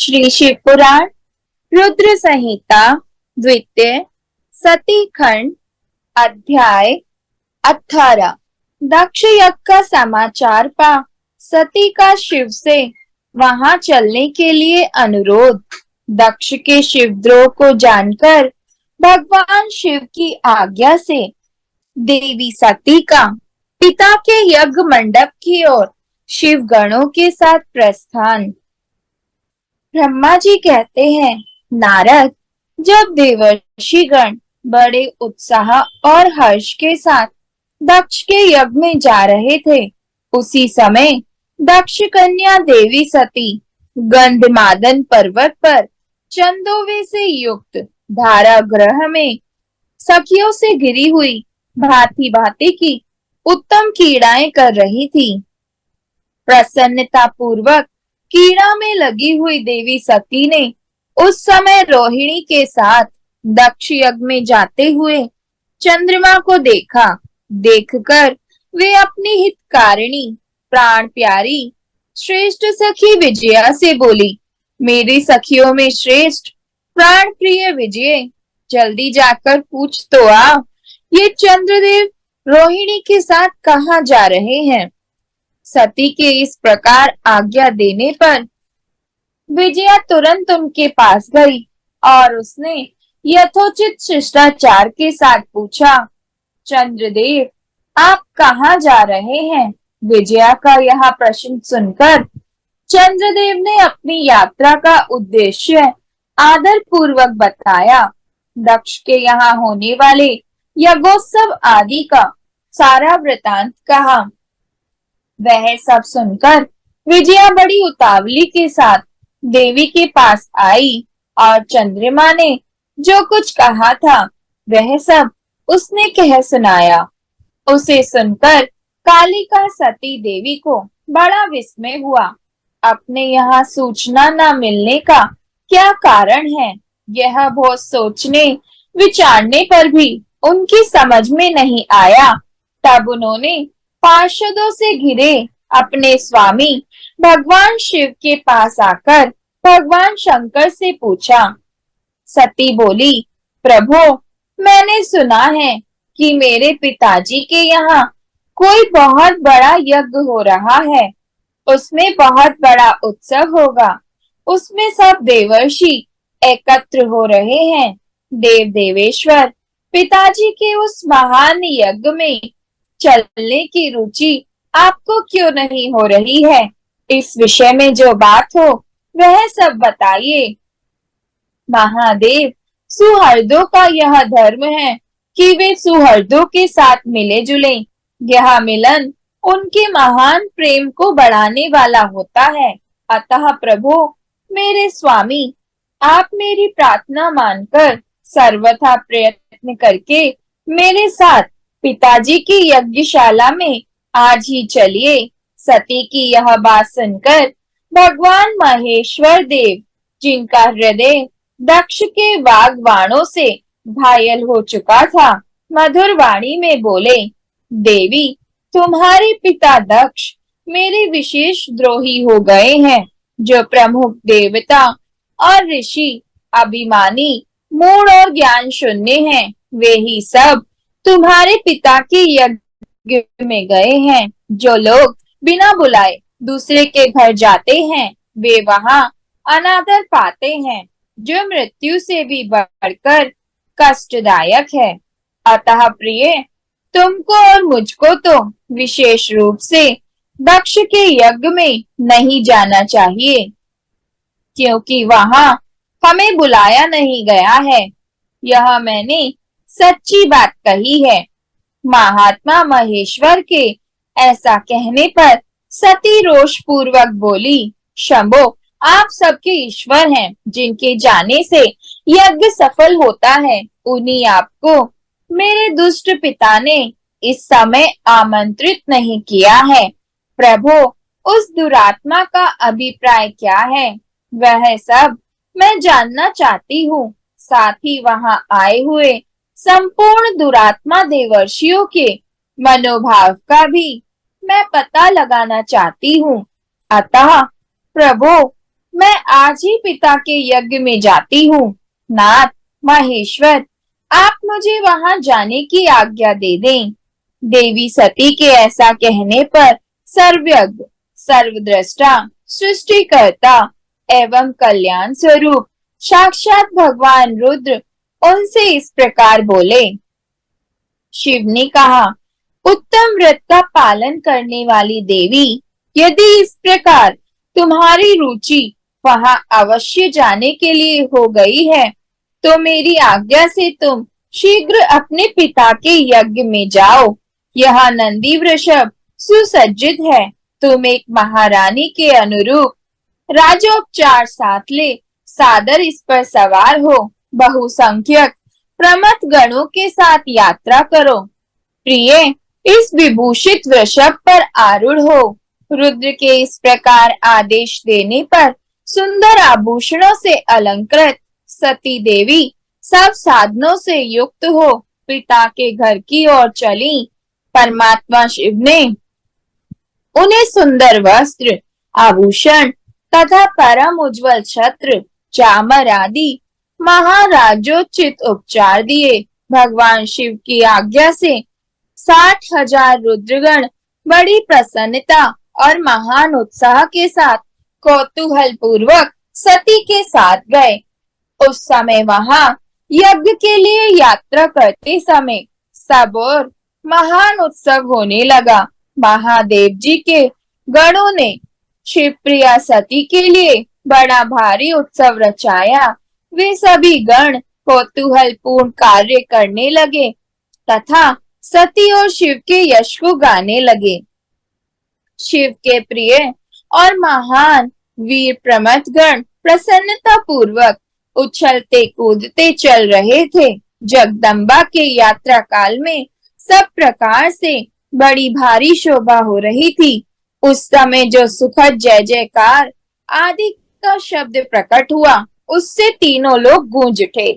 श्री शिव पुराण रुद्र संहिता द्वितीय सती खंड अध्याय 18। दक्ष यज्ञ का समाचार पा सती का शिव से वहां चलने के लिए अनुरोध। दक्ष के शिवद्रोह को जानकर भगवान शिव की आज्ञा से देवी सती का पिता के यज्ञ मंडप की ओर शिव गणों के साथ प्रस्थान। ब्रह्मा जी कहते हैं, नारद, जब देवर्षि गण बड़े उत्साह और हर्ष के साथ दक्ष के यज्ञ में जा रहे थे, उसी समय दक्ष कन्या देवी सती गंधमादन पर्वत पर चंदोवे से युक्त धारागृह में सखियों से घिरी हुई भांति भांति की उत्तम क्रीड़ाएं कर रही थी। प्रसन्नता पूर्वक कीड़ा में लगी हुई देवी सती ने उस समय रोहिणी के साथ दक्ष यज्ञ में जाते हुए चंद्रमा को देखा। देखकर वे अपनी हितकारिणी प्राण प्यारी श्रेष्ठ सखी विजया से बोली, मेरी सखियों में श्रेष्ठ प्राण प्रिय विजय, जल्दी जाकर पूछ तो आ, ये चंद्रदेव रोहिणी के साथ कहाँ जा रहे हैं। सती के इस प्रकार आज्ञा देने पर विजया तुरंत उनके पास गई और उसने यथोचित शिष्टाचार के साथ पूछा, चंद्रदेव, आप कहाँ जा रहे हैं। विजया का यह प्रश्न सुनकर चंद्रदेव ने अपनी यात्रा का उद्देश्य आदर पूर्वक बताया। दक्ष के यहाँ होने वाले यज्ञोत्सव आदि का सारा वृतांत कहा। वह सब सुनकर विजया बड़ी उतावली के साथ देवी के पास आई और चंद्रमा ने जो कुछ कहा था वह सब उसने कह सुनाया। उसे सुनकर कालिका सती देवी को बड़ा विस्मय हुआ। अपने यहाँ सूचना न मिलने का क्या कारण है, यह बहुत सोचने विचारने पर भी उनकी समझ में नहीं आया। तब उन्होंने पार्षदों से घिरे अपने स्वामी भगवान शिव के पास आकर भगवान शंकर से पूछा। सती बोली, प्रभु, मैंने सुना है कि मेरे पिताजी के यहाँ कोई बहुत बड़ा यज्ञ हो रहा है, उसमें बहुत बड़ा उत्सव होगा, उसमें सब देवर्षि एकत्र हो रहे हैं। देव देवेश्वर पिताजी के उस महान यज्ञ में चलने की रुचि आपको क्यों नहीं हो रही है। इस विषय में जो बात हो वह सब बताइए। महादेव, सुहृदों का यह धर्म है कि वे सुहृदों के साथ मिले जुले। यह मिलन उनके महान प्रेम को बढ़ाने वाला होता है। अतः प्रभु, मेरे स्वामी, आप मेरी प्रार्थना मानकर सर्वथा प्रयत्न करके मेरे साथ पिताजी की यज्ञशाला में आज ही चलिए। सती की यह बात सुनकर भगवान महेश्वर देव, जिनका हृदय दक्ष के वाग्बाणों से घायल हो चुका था, मधुर वाणी में बोले, देवी, तुम्हारे पिता दक्ष मेरे विशेष द्रोही हो गए हैं। जो प्रमुख देवता और ऋषि अभिमानी, मूढ़ और ज्ञान शून्य हैं, वे ही सब तुम्हारे पिता के यज्ञ में गए हैं। जो लोग बिना बुलाए दूसरे के घर जाते हैं वे वहां अनादर पाते हैं, जो मृत्यु से भी बढ़कर कष्टदायक है। अतः प्रिय, तुमको और मुझको तो विशेष रूप से दक्ष के यज्ञ में नहीं जाना चाहिए, क्योंकि वहां हमें बुलाया नहीं गया है। यह मैंने सच्ची बात कही है। महात्मा महेश्वर के ऐसा कहने पर सती रोष पूर्वक बोली, शंभो, आप सबके ईश्वर हैं, जिनके जाने से यज्ञ सफल होता है, उन्हीं आपको मेरे दुष्ट पिता ने इस समय आमंत्रित नहीं किया है। प्रभु, उस दुरात्मा का अभिप्राय क्या है, वह सब मैं जानना चाहती हूँ। साथ ही वहां आए हुए संपूर्ण दुरात्मा देवर्षियों के मनोभाव का भी मैं पता लगाना चाहती हूँ। अतः प्रभु, मैं आज ही पिता के यज्ञ में जाती हूँ। नाथ महेश्वर, आप मुझे वहां जाने की आज्ञा दे दें। देवी सती के ऐसा कहने पर सर्वज्ञ, सर्वद्रष्टा, सृष्टिकर्ता एवं कल्याण स्वरूप साक्षात भगवान रुद्र उनसे इस प्रकार बोले। शिव ने कहा, उत्तम व्रत का पालन करने वाली देवी, यदि इस प्रकार तुम्हारी रुचि वहां अवश्य जाने के लिए हो गई है, तो मेरी आज्ञा से तुम शीघ्र अपने पिता के यज्ञ में जाओ। यह नंदी वृषभ सुसज्जित है। तुम एक महारानी के अनुरूप राजोपचार साथ ले सादर इस पर सवार हो बहुसंख्यक प्रमथ गणों के साथ यात्रा करो। प्रिय, इस विभूषित वृषभ पर आरूढ़ हो। रुद्र के इस प्रकार आदेश देने पर सुंदर आभूषणों से अलंकृत सती देवी सब साधनों से युक्त हो पिता के घर की ओर चली। परमात्मा शिव ने उन्हें सुंदर वस्त्र, आभूषण तथा परम उज्जवल छत्र, चामर आदि महाराजोचित उपचार दिए। भगवान शिव की आज्ञा से 60,000 रुद्रगण बड़ी प्रसन्नता और महान उत्साह के साथ कौतूहल पूर्वक सती के साथ गए। उस समय वहां यज्ञ के लिए यात्रा करते समय सब और महान उत्सव होने लगा। महादेव जी के गणों ने शिवप्रिया सती के लिए बड़ा भारी उत्सव रचाया। वे सभी गण कौतूहल पूर्ण कार्य करने लगे तथा सती और शिव के यश को गाने लगे। शिव के प्रिय और महान वीर प्रमथ गण प्रसन्नता पूर्वक उछलते कूदते चल रहे थे। जगदम्बा के यात्रा काल में सब प्रकार से बड़ी भारी शोभा हो रही थी। उस समय जो सुखद जय जयकार आदि का शब्द प्रकट हुआ, उससे तीनों लोग गूंज उठे।